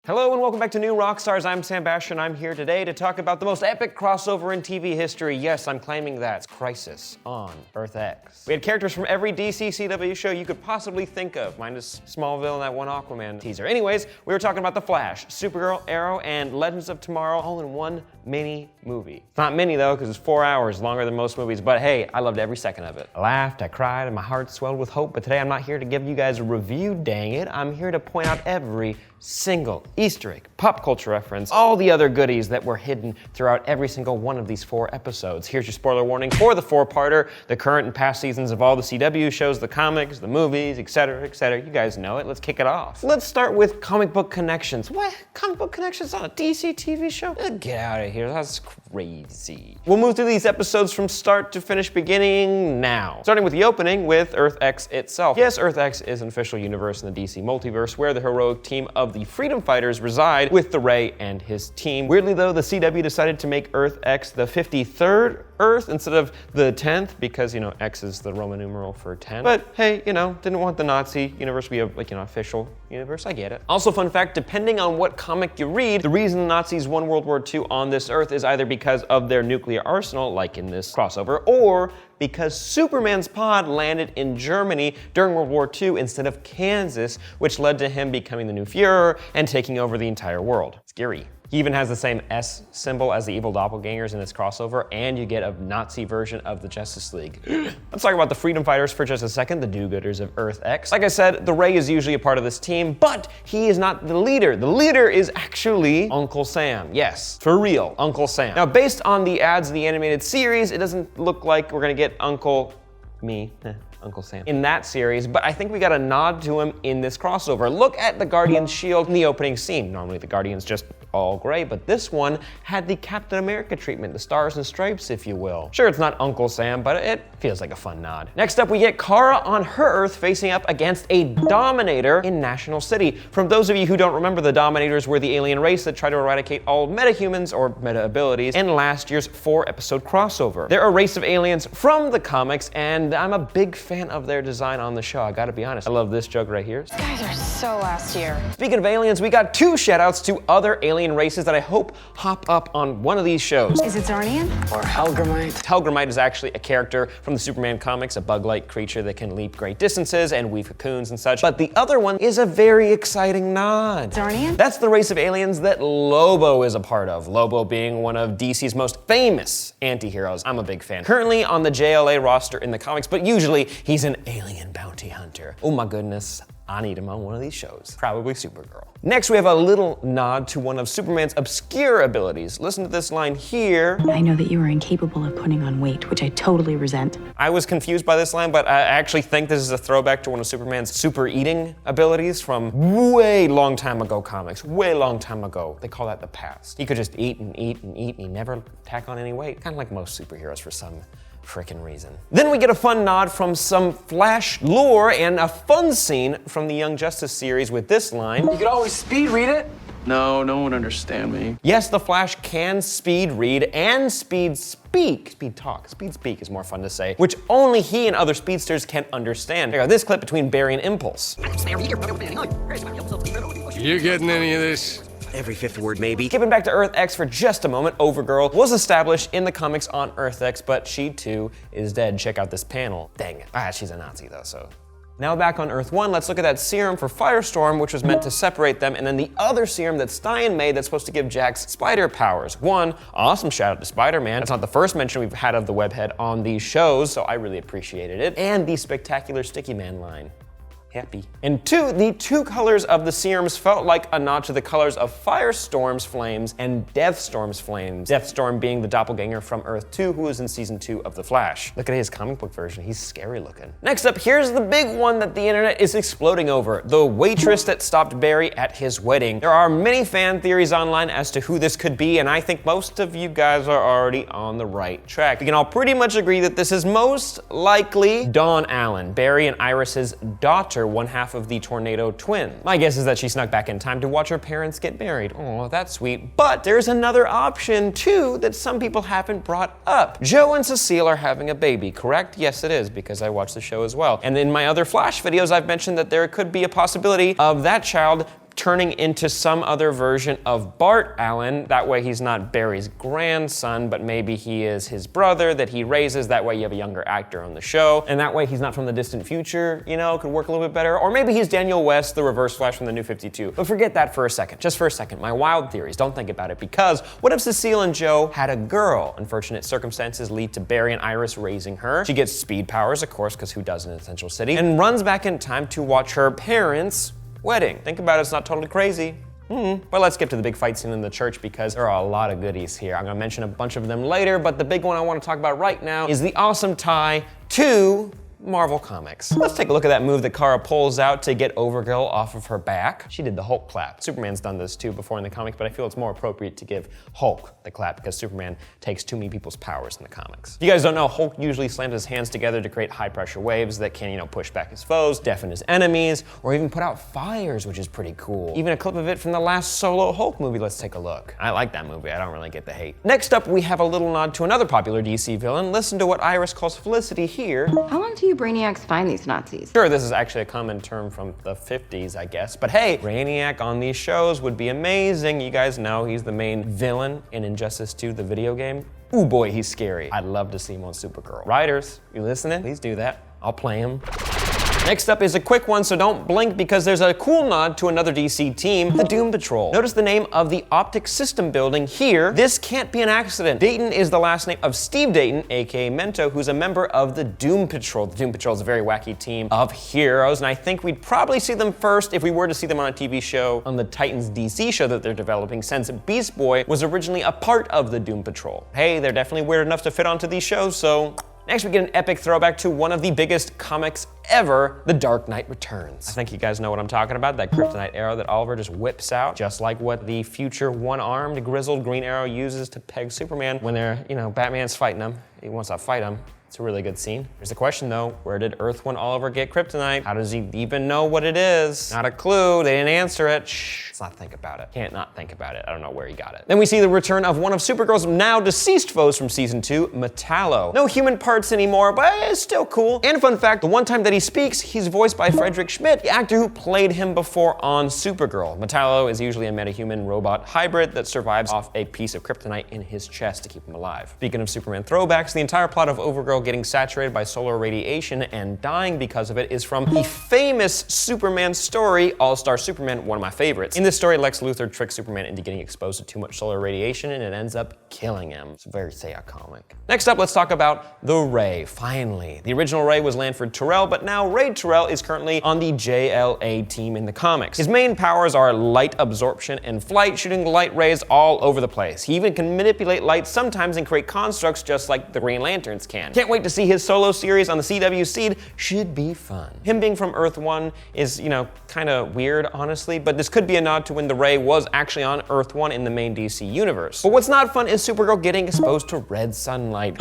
Hello and welcome back to New Rockstars. I'm Sam Bashor and I'm here today to talk about the most epic crossover in TV history. Yes, I'm claiming that. It's Crisis on Earth X. We had characters from every DC CW show you could possibly think of, minus Smallville and that one Aquaman teaser. Anyways, we were talking about The Flash, Supergirl, Arrow, and Legends of Tomorrow all in one mini movie. It's not mini though, because it's 4 hours, longer than most movies, but hey, I loved every second of it. I laughed, I cried, and my heart swelled with hope, but today I'm not here to give you guys a review, dang it. I'm here to point out every single Easter egg, pop culture reference, all the other goodies that were hidden throughout every single one of these 4 episodes. Here's your spoiler warning for the 4-parter, the current and past seasons of all the CW shows, the comics, the movies, etc., etc. You guys know it. Let's kick it off. Let's start with comic book connections. What? Comic book connections on a DC TV show? Get out of here. That's crazy. We'll move through these episodes from start to finish, beginning now. Starting with the opening with Earth X itself. Yes, Earth X is an official universe in the DC Multiverse where the heroic team of the Freedom Fighters reside with the Ray and his team. Weirdly though, the CW decided to make Earth X the 53rd Earth instead of the 10th because, you know, X is the Roman numeral for 10. But hey, you know, didn't want the Nazi universe to be a, like, you know, official universe. I get it. Also, fun fact, depending on what comic you read, the reason the Nazis won World War II on this Earth is either because of their nuclear arsenal, like in this crossover, or because Superman's pod landed in Germany during World War II instead of Kansas, which led to him becoming the new Fuhrer and taking over the entire world. Scary. He even has the same S symbol as the evil doppelgangers in this crossover, and you get a Nazi version of the Justice League. Let's talk about the Freedom Fighters for just a second, the do-gooders of Earth X. Like I said, the Ray is usually a part of this team, but he is not the leader. The leader is actually Uncle Sam. Yes, for real, Uncle Sam. Now, based on the ads of the animated series, it doesn't look like we're gonna get Uncle Sam in that series, but I think we got a nod to him in this crossover. Look at the Guardian's shield in the opening scene. Normally the Guardian's just all gray, but this one had the Captain America treatment, the stars and stripes, if you will. Sure, it's not Uncle Sam, but it feels like a fun nod. Next up, we get Kara on her Earth facing up against a Dominator in National City. From those of you who don't remember, the Dominators were the alien race that tried to eradicate all metahumans or meta abilities in last year's 4-episode crossover. They're a race of aliens from the comics, and I'm a big fan of their design on the show. I gotta be honest, I love this joke right here. These guys are so last year. Speaking of aliens, we got 2 shout-outs to other alien races that I hope hop up on one of these shows. Is it Zarnian? Or Helgramite? Helgramite is actually a character from the Superman comics, a bug-like creature that can leap great distances and weave cocoons and such. But the other one is a very exciting nod. Zarnian? That's the race of aliens that Lobo is a part of. Lobo being one of DC's most famous anti-heroes. I'm a big fan. Currently on the JLA roster in the comics, but usually he's an alien bounty hunter. Oh my goodness. I need him on one of these shows. Probably Supergirl. Next, we have a little nod to one of Superman's obscure abilities. Listen to this line here. I know that you are incapable of putting on weight, which I totally resent. I was confused by this line, but I actually think this is a throwback to one of Superman's super eating abilities from way long time ago comics. Way long time ago. They call that the past. He could just eat and eat and eat and he never tack on any weight. Kind of like most superheroes for some frickin' reason. Then we get a fun nod from some Flash lore and a fun scene from the Young Justice series with this line. You could always speed read it. No one would understand me. Yes, the Flash can speed read and speed speak. Speed talk. Speed speak is more fun to say, which only he and other speedsters can understand. Check out this clip between Barry and Impulse. You getting any of this? Every 5th word, maybe. Skipping back to Earth X for just a moment, Overgirl was established in the comics on Earth X, but she too is dead. Check out this panel. Dang it. She's a Nazi though, so. Now back on Earth 1, let's look at that serum for Firestorm, which was meant to separate them, and then the other serum that Stein made that's supposed to give Jax spider powers. One, awesome shout out to Spider-Man. It's not the first mention we've had of the webhead on these shows, so I really appreciated it. And the spectacular Sticky Man line. Happy. And 2, the 2 colors of the serums felt like a nod to the colors of Firestorm's flames and Deathstorm's flames. Deathstorm being the doppelganger from Earth 2 who was in season 2 of The Flash. Look at his comic book version, he's scary looking. Next up, here's the big one that the internet is exploding over. The waitress that stopped Barry at his wedding. There are many fan theories online as to who this could be, and I think most of you guys are already on the right track. We can all pretty much agree that this is most likely Dawn Allen, Barry and Iris's daughter, one half of the Tornado twin. My guess is that she snuck back in time to watch her parents get married. Oh, that's sweet. But there's another option too that some people haven't brought up. Joe and Cecile are having a baby, correct? Yes, it is, because I watched the show as well. And in my other Flash videos, I've mentioned that there could be a possibility of that child turning into some other version of Bart Allen. That way he's not Barry's grandson, but maybe he is his brother that he raises. That way you have a younger actor on the show. And that way he's not from the distant future, you know, could work a little bit better. Or maybe he's Daniel West, the Reverse Flash from the New 52. But forget that for a second, just for a second. My wild theories, don't think about it, because what if Cecile and Joe had a girl? Unfortunate circumstances lead to Barry and Iris raising her. She gets speed powers, of course, because who doesn't in Central City, and runs back in time to watch her parents' wedding. Think about it, it's not totally crazy. But let's get to the big fight scene in the church, because there are a lot of goodies here. I'm gonna mention a bunch of them later, but the big one I wanna talk about right now is the awesome tie to Marvel Comics. Let's take a look at that move that Kara pulls out to get Overgirl off of her back. She did the Hulk clap. Superman's done this too before in the comics, but I feel it's more appropriate to give Hulk the clap because Superman takes too many people's powers in the comics. If you guys don't know, Hulk usually slams his hands together to create high pressure waves that can, you know, push back his foes, deafen his enemies, or even put out fires, which is pretty cool. Even a clip of it from the last solo Hulk movie, let's take a look. I like that movie, I don't really get the hate. Next up, we have a little nod to another popular DC villain. Listen to what Iris calls Felicity here. How long do you Brainiacs find these Nazis? Sure, this is actually a common term from the 50s, I guess, but hey, Brainiac on these shows would be amazing. You guys know he's the main villain in Injustice 2, the video game. Ooh boy, he's scary. I'd love to see him on Supergirl. Writers, you listening? Please do that. I'll play him. Next up is a quick one, so don't blink because there's a cool nod to another DC team, the Doom Patrol. Notice the name of the optic system building here. This can't be an accident. Dayton is the last name of Steve Dayton, aka Mento, who's a member of the Doom Patrol. The Doom Patrol is a very wacky team of heroes, and I think we'd probably see them first if we were to see them on a TV show on the Titans DC show that they're developing, since Beast Boy was originally a part of the Doom Patrol. Hey, they're definitely weird enough to fit onto these shows, so next, we get an epic throwback to one of the biggest comics ever, The Dark Knight Returns. I think you guys know what I'm talking about, that kryptonite arrow that Oliver just whips out, just like what the future one-armed grizzled Green Arrow uses to peg Superman when they're, you know, Batman's fighting him. He wants to fight him. It's a really good scene. Here's the question though, where did Earth One Oliver get kryptonite? How does he even know what it is? Not a clue, they didn't answer it. Shh, let's not think about it. Can't not think about it. I don't know where he got it. Then we see the return of one of Supergirl's now deceased foes from season 2, Metallo. No human parts anymore, but it's still cool. And fun fact, the one time that he speaks, he's voiced by Frederick Schmidt, the actor who played him before on Supergirl. Metallo is usually a metahuman robot hybrid that survives off a piece of kryptonite in his chest to keep him alive. Speaking of Superman throwbacks, the entire plot of Overgirl getting saturated by solar radiation and dying because of it is from the famous Superman story, All-Star Superman, one of my favorites. In this story, Lex Luthor tricks Superman into getting exposed to too much solar radiation and it ends up killing him. It's a very Seiya comic. Next up, let's talk about the Ray, finally. The original Ray was Lanford Terrell, but now Ray Terrell is currently on the JLA team in the comics. His main powers are light absorption and flight, shooting light rays all over the place. He even can manipulate light sometimes and create constructs just like the Green Lanterns can. Can't wait to see his solo series on the CW Seed. Should be fun. Him being from Earth 1 is, you know, kind of weird, honestly, but this could be a nod to when the Ray was actually on Earth 1 in the main DC universe. But what's not fun is Supergirl getting exposed to red sunlight.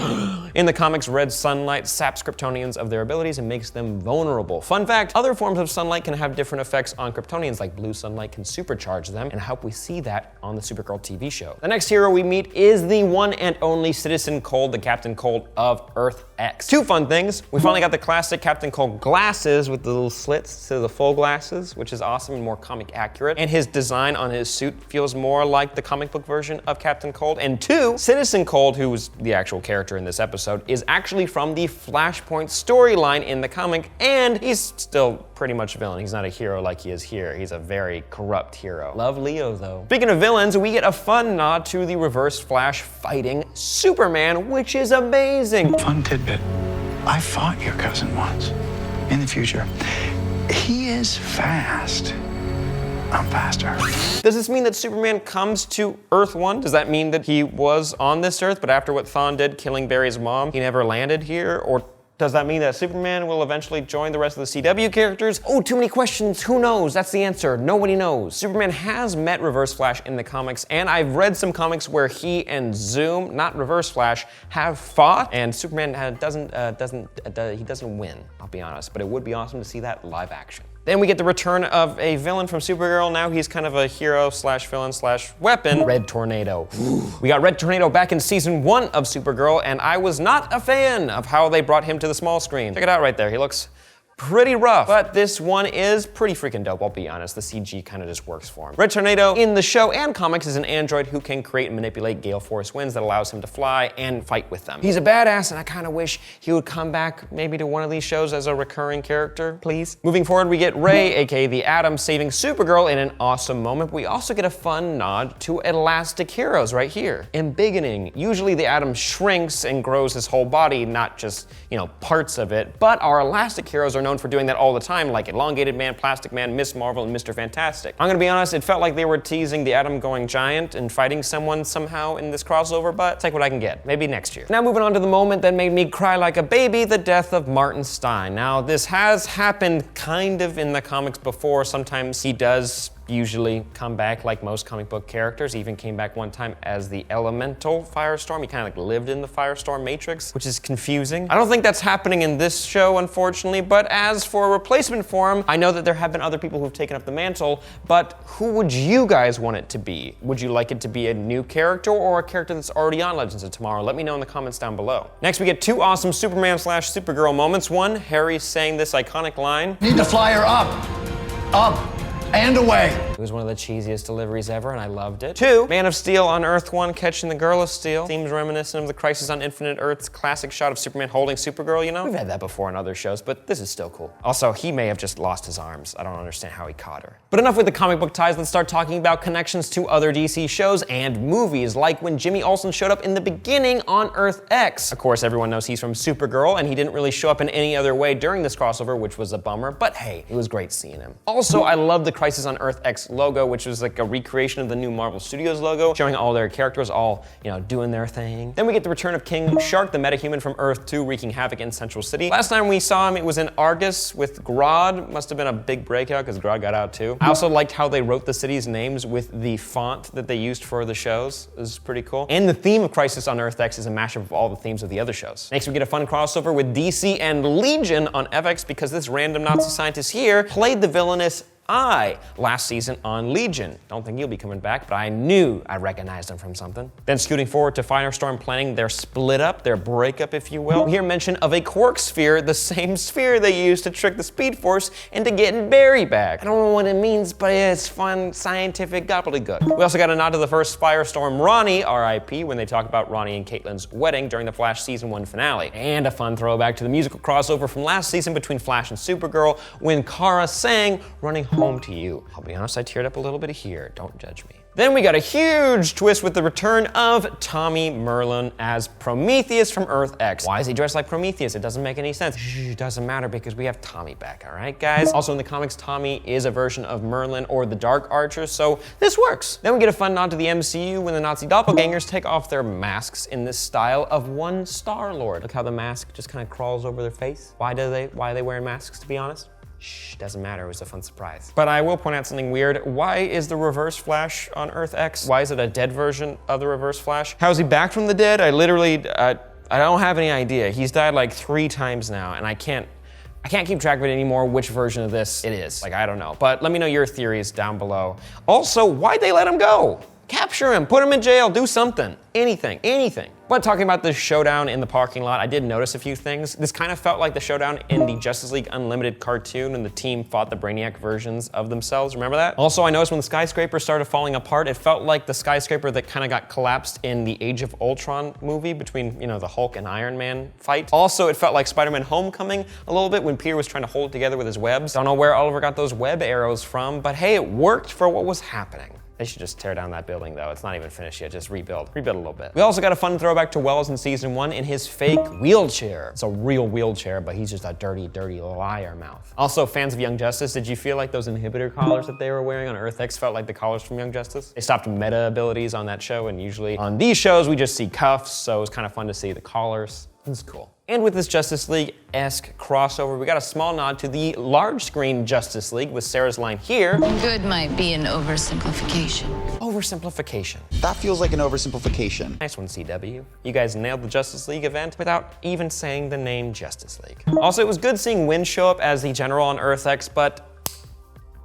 In the comics, red sunlight saps Kryptonians of their abilities and makes them vulnerable. Fun fact, other forms of sunlight can have different effects on Kryptonians, like blue sunlight can supercharge them, and I hope we see that on the Supergirl TV show. The next hero we meet is the one and only Citizen Cold, the Captain Cold of Earth X. Two fun things. We finally got the classic Captain Cold glasses with the little slits instead of the full glasses, which is awesome and more comic accurate. And his design on his suit feels more like the comic book version of Captain Cold. And two, Citizen Cold, who was the actual character in this episode, is actually from the Flashpoint storyline in the comic, and he's still pretty much a villain. He's not a hero like he is here. He's a very corrupt hero. Love Leo, though. Speaking of villains, we get a fun nod to the Reverse Flash fighting Superman, which is amazing. Fun tidbit. I fought your cousin once. In the future. He is fast. I'm faster. Does this mean that Superman comes to Earth 1? Does that mean that he was on this Earth, but after what Thawne did, killing Barry's mom, he never landed here? Or does that mean that Superman will eventually join the rest of the CW characters? Oh, too many questions. Who knows? That's the answer. Nobody knows. Superman has met Reverse Flash in the comics, and I've read some comics where he and Zoom, not Reverse Flash, have fought, and Superman doesn't win, I'll be honest, but it would be awesome to see that live action. Then we get the return of a villain from Supergirl. Now he's kind of a hero slash villain slash weapon, Red Tornado. We got Red Tornado back in season 1 of Supergirl, and I was not a fan of how they brought him to the small screen. Check it out right there. He looks pretty rough, but this one is pretty freaking dope, I'll be honest. The CG kind of just works for him. Red Tornado in the show and comics is an android who can create and manipulate gale force winds that allows him to fly and fight with them. He's a badass, and I kind of wish he would come back maybe to one of these shows as a recurring character, please. Moving forward, we get Ray, aka the Atom, saving Supergirl in an awesome moment. We also get a fun nod to Elastic Heroes right here. Embiggening. Usually the Atom shrinks and grows his whole body, not just, parts of it, but our Elastic Heroes are known for doing that all the time, like Elongated Man, Plastic Man, Miss Marvel, and Mr. Fantastic. I'm gonna be honest, it felt like they were teasing the Atom going giant and fighting someone somehow in this crossover, but take what I can get. Maybe next year. Now moving on to the moment that made me cry like a baby, the death of Martin Stein. Now this has happened kind of in the comics before. Sometimes he does usually come back like most comic book characters. He even came back one time as the elemental Firestorm. He kind of like lived in the Firestorm Matrix, which is confusing. I don't think that's happening in this show, unfortunately, but as for a replacement for him, I know that there have been other people who've taken up the mantle, but who would you guys want it to be? Would you like it to be a new character or a character that's already on Legends of Tomorrow? Let me know in the comments down below. Next, we get two awesome Superman/Supergirl moments. One, Harry saying this iconic line. Need to fly her up, and away. It was one of the cheesiest deliveries ever, and I loved it. Two, Man of Steel on Earth 1 catching the Girl of Steel. Seems reminiscent of the Crisis on Infinite Earth's classic shot of Superman holding Supergirl, We've had that before in other shows, but this is still cool. Also, he may have just lost his arms. I don't understand how he caught her. But enough with the comic book ties, let's start talking about connections to other DC shows and movies, like when Jimmy Olsen showed up in the beginning on Earth X. Of course, everyone knows he's from Supergirl, and he didn't really show up in any other way during this crossover, which was a bummer, but hey, it was great seeing him. Also, I love the Crisis on Earth X logo, which was like a recreation of the new Marvel Studios logo, showing all their characters all, doing their thing. Then we get the return of King Shark, the metahuman from Earth 2, wreaking havoc in Central City. Last time we saw him, it was in Argus with Grodd. Must have been a big breakout because Grodd got out too. I also liked how they wrote the city's names with the font that they used for the shows. It was pretty cool. And the theme of Crisis on Earth X is a mashup of all the themes of the other shows. Next, we get a fun crossover with DC and Legion on FX because this random Nazi scientist here played the villainous last season on Legion. Don't think he'll be coming back, but I knew I recognized him from something. Then scooting forward to Firestorm planning their split up, their breakup, if you will. We hear mention of a quark sphere, the same sphere they used to trick the Speed Force into getting Barry back. I don't know what it means, but it's fun scientific gobbledygook. We also got a nod to the first Firestorm Ronnie, RIP, when they talk about Ronnie and Caitlyn's wedding during the Flash Season 1 finale. And a fun throwback to the musical crossover from last season between Flash and Supergirl when Kara sang Running Home to You. I'll be honest, I teared up a little bit here. Don't judge me. Then we got a huge twist with the return of Tommy Merlin as Prometheus from Earth X. Why is he dressed like Prometheus? It doesn't make any sense. It doesn't matter because we have Tommy back, all right, guys? Also in the comics, Tommy is a version of Merlin or the Dark Archer, so this works. Then we get a fun nod to the MCU when the Nazi doppelgangers take off their masks in this style of one Star-Lord. Look how the mask just kind of crawls over their face. Why are they wearing masks, to be honest? Shh, doesn't matter, it was a fun surprise. But I will point out something weird. Why is the Reverse Flash on Earth X? Why is it a dead version of the Reverse Flash? How is he back from the dead? I don't have any idea. He's died like 3 times now, and I can't keep track of it anymore, which version of this it is. I don't know. But let me know your theories down below. Also, why'd they let him go? Capture him, put him in jail, do something. Anything. But talking about the showdown in the parking lot, I did notice a few things. This kind of felt like the showdown in the Justice League Unlimited cartoon when the team fought the Brainiac versions of themselves. Remember that? Also, I noticed when the skyscraper started falling apart, it felt like the skyscraper that kind of got collapsed in the Age of Ultron movie between, the Hulk and Iron Man fight. Also, it felt like SpiderMan Homecoming a little bit when Peter was trying to hold it together with his webs. Don't know where Oliver got those web arrows from, but hey, it worked for what was happening. They should just tear down that building though. It's not even finished yet, just rebuild a little bit. We also got a fun throwback to Wells in season 1 in his fake wheelchair. It's a real wheelchair, but he's just a dirty liar mouth. Also, fans of Young Justice, did you feel like those inhibitor collars that they were wearing on Earth X felt like the collars from Young Justice? They stopped meta abilities on that show, and usually on these shows we just see cuffs, so it's kind of fun to see the collars. It's cool. And with this Justice League-esque crossover, we got a small nod to the large screen Justice League with Sara's line here. Good might be an oversimplification. Oversimplification. That feels like an oversimplification. Nice one, CW. You guys nailed the Justice League event without even saying the name Justice League. Also, it was good seeing Wynn show up as the General on Earth X, but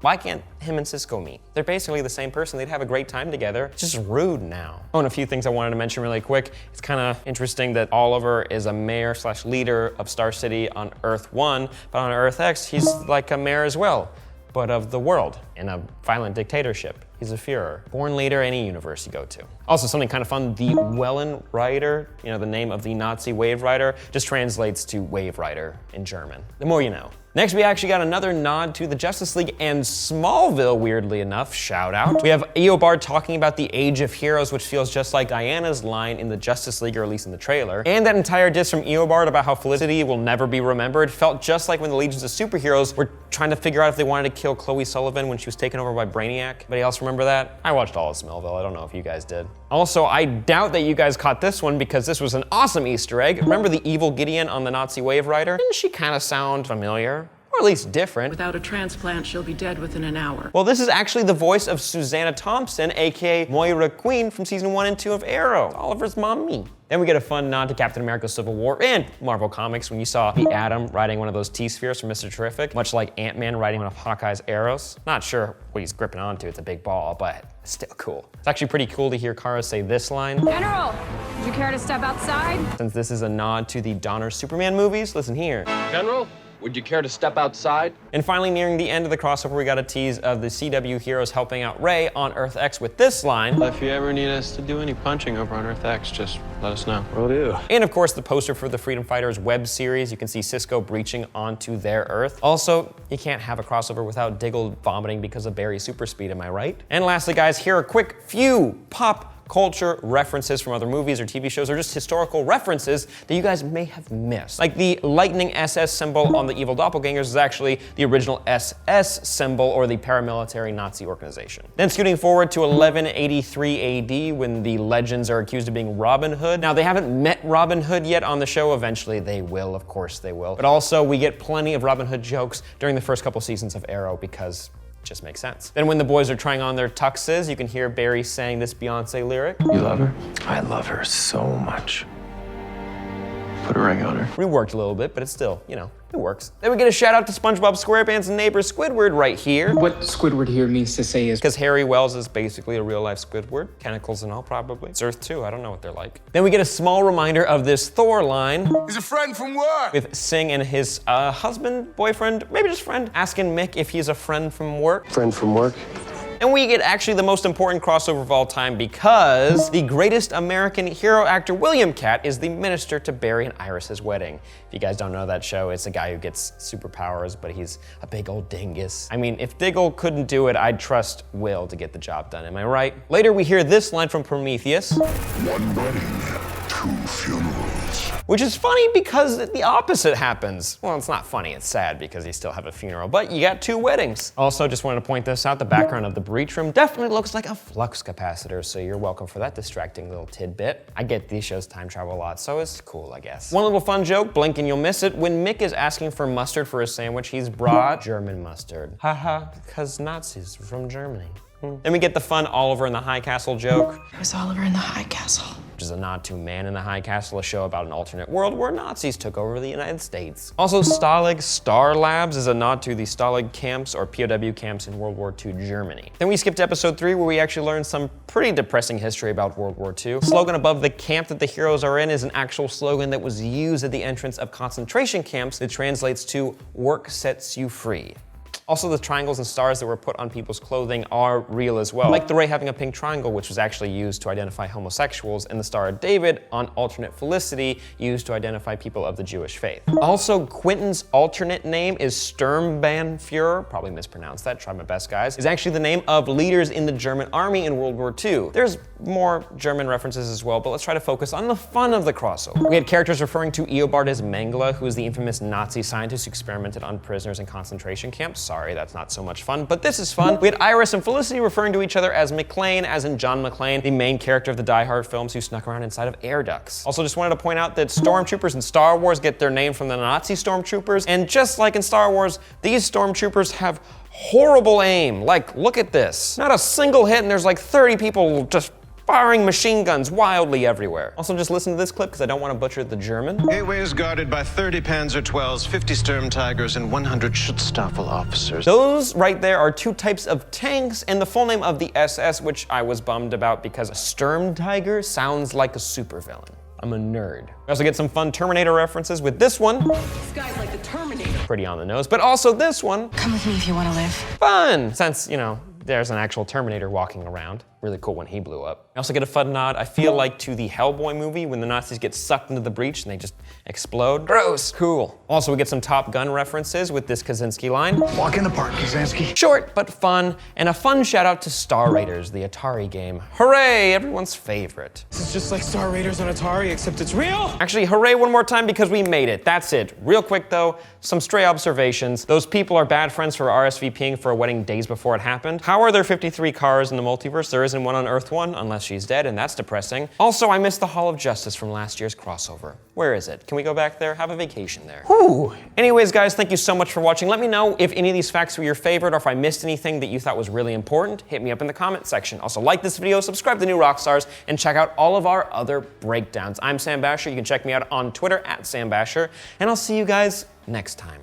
Why can't him and Cisco meet? They're basically the same person. They'd have a great time together. It's just rude now. Oh, and a few things I wanted to mention really quick. It's kind of interesting that Oliver is a mayor/leader of Star City on Earth 1, but on Earth X, he's like a mayor as well, but of the world in a violent dictatorship. He's a Führer, born leader any universe you go to. Also, something kind of fun, the Wellenreiter, the name of the Nazi Wave Rider, just translates to Wave Rider in German. The more you know. Next, we actually got another nod to the Justice League and Smallville, weirdly enough, shout out. We have Eobard talking about the Age of Heroes, which feels just like Diana's line in the Justice League, or at least in the trailer. And that entire diss from Eobard about how Felicity will never be remembered felt just like when the Legions of Superheroes were trying to figure out if they wanted to kill Chloe Sullivan when she was taken over by Brainiac. Anybody else remember that? I watched all of Smallville, I don't know if you guys did. Also, I doubt that you guys caught this one because this was an awesome Easter egg. Remember the evil Gideon on the Nazi Wave Rider? Didn't she kind of sound familiar? Or at least different. Without a transplant, she'll be dead within an hour. Well, this is actually the voice of Susanna Thompson, aka Moira Queen from season 1 and 2 of Arrow, Oliver's mommy. Then we get a fun nod to Captain America Civil War and Marvel Comics when you saw the Atom riding one of those T-spheres from Mr. Terrific, much like Ant-Man riding one of Hawkeye's arrows. Not sure what he's gripping onto, it's a big ball, but still cool. It's actually pretty cool to hear Kara say this line. General, would you care to step outside? Since this is a nod to the Donner Superman movies, listen here. General, would you care to step outside? And finally, nearing the end of the crossover, we got a tease of the CW heroes helping out Ray on Earth X with this line. If you ever need us to do any punching over on Earth X, just let us know. Will do. And of course, the poster for the Freedom Fighters web series. You can see Cisco breaching onto their Earth. Also, you can't have a crossover without Diggle vomiting because of Barry's super speed, am I right? And lastly, guys, here are a quick few pop culture references from other movies or TV shows, or just historical references that you guys may have missed. Like the lightning SS symbol on the evil doppelgangers is actually the original SS symbol, or the paramilitary Nazi organization. Then scooting forward to 1183 AD when the legends are accused of being Robin Hood. Now they haven't met Robin Hood yet on the show. Eventually they will, of course they will. But also we get plenty of Robin Hood jokes during the first couple seasons of Arrow because just makes sense. Then when the boys are trying on their tuxes, you can hear Barry saying this Beyonce lyric. You love her? I love her so much. Put a ring on her. Reworked a little bit, but it's still, it works. Then we get a shout out to SpongeBob SquarePants' neighbor Squidward right here. What Squidward here means to say is... Because Harry Wells is basically a real life Squidward. Tentacles and all, probably. It's Earth 2, I don't know what they're like. Then we get a small reminder of this Thor line. He's a friend from work. With Singh and his husband, boyfriend, maybe just friend, asking Mick if he's a friend from work. Friend from work? And we get actually the most important crossover of all time because the greatest American hero actor, William Katt, is the minister to Barry and Iris's wedding. If you guys don't know that show, it's a guy who gets superpowers, but he's a big old dingus. I mean, if Diggle couldn't do it, I'd trust Will to get the job done, am I right? Later, we hear this line from Prometheus. One wedding, two funerals. Which is funny because the opposite happens. Well, it's not funny, it's sad because you still have a funeral, but you got 2 weddings. Also, just wanted to point this out, the background of the breach room definitely looks like a flux capacitor, so you're welcome for that distracting little tidbit. I get these shows time travel a lot, so it's cool, I guess. One little fun joke, blink and you'll miss it. When Mick is asking for mustard for his sandwich, he's brought German mustard. Haha, because Nazis are from Germany. Then we get the fun Oliver in the High Castle joke. Where's Oliver in the High Castle? Which is a nod to Man in the High Castle, a show about an alternate world where Nazis took over the United States. Also, Stalag Star Labs is a nod to the Stalag camps, or POW camps in World War II Germany. Then we skip to episode 3 where we actually learn some pretty depressing history about World War II. The slogan above the camp that the heroes are in is an actual slogan that was used at the entrance of concentration camps that translates to "work sets you free." Also, the triangles and stars that were put on people's clothing are real as well. Like the Ray having a pink triangle, which was actually used to identify homosexuals, and the Star of David on alternate Felicity, used to identify people of the Jewish faith. Also, Quentin's alternate name is Sturmbannführer, probably mispronounced that, try my best guys, is actually the name of leaders in the German army in World War II. There's more German references as well, but let's try to focus on the fun of the crossover. We had characters referring to Eobard as Mengele, who is the infamous Nazi scientist who experimented on prisoners in concentration camps. Sorry, that's not so much fun, but this is fun. We had Iris and Felicity referring to each other as McClane, as in John McClane, the main character of the Die Hard films who snuck around inside of air ducts. Also, just wanted to point out that stormtroopers in Star Wars get their name from the Nazi stormtroopers, and just like in Star Wars, these stormtroopers have horrible aim. Like, look at this. Not a single hit, and there's like 30 people just firing machine guns wildly everywhere. Also, just listen to this clip because I don't want to butcher the German. Gateway is guarded by 30 Panzer XIIs, 50 Sturm Tigers, and 100 Schutzstaffel officers. Those right there are two types of tanks and the full name of the SS, which I was bummed about because a Sturm Tiger sounds like a supervillain. I'm a nerd. We also get some fun Terminator references with this one. This guy's like the Terminator. Pretty on the nose, but also this one. Come with me if you want to live. Fun, since, you know, there's an actual Terminator walking around. Really cool when he blew up. I also get a fun nod, I feel like, to the Hellboy movie when the Nazis get sucked into the breach and they just explode. Gross. Cool. Also, we get some Top Gun references with this Kaczynski line. Walk in the park, Kaczynski. Short, but fun, and a fun shout out to Star Raiders, the Atari game. Hooray, everyone's favorite. This is just like Star Raiders on Atari, except it's real. Actually, hooray one more time because we made it. That's it. Real quick though, some stray observations. Those people are bad friends for RSVPing for a wedding days before it happened. How are there 53 cars in the multiverse? There isn't one on Earth 1, unless she's dead, and that's depressing. Also, I missed the Hall of Justice from last year's crossover. Where is it? Can we go back there? Have a vacation there. Whew. Anyways, guys, thank you so much for watching. Let me know if any of these facts were your favorite or if I missed anything that you thought was really important. Hit me up in the comment section. Also, like this video, subscribe to New Rockstars, and check out all of our other breakdowns. I'm Sam Bashor. You can check me out on Twitter @SamBashor, and I'll see you guys next time.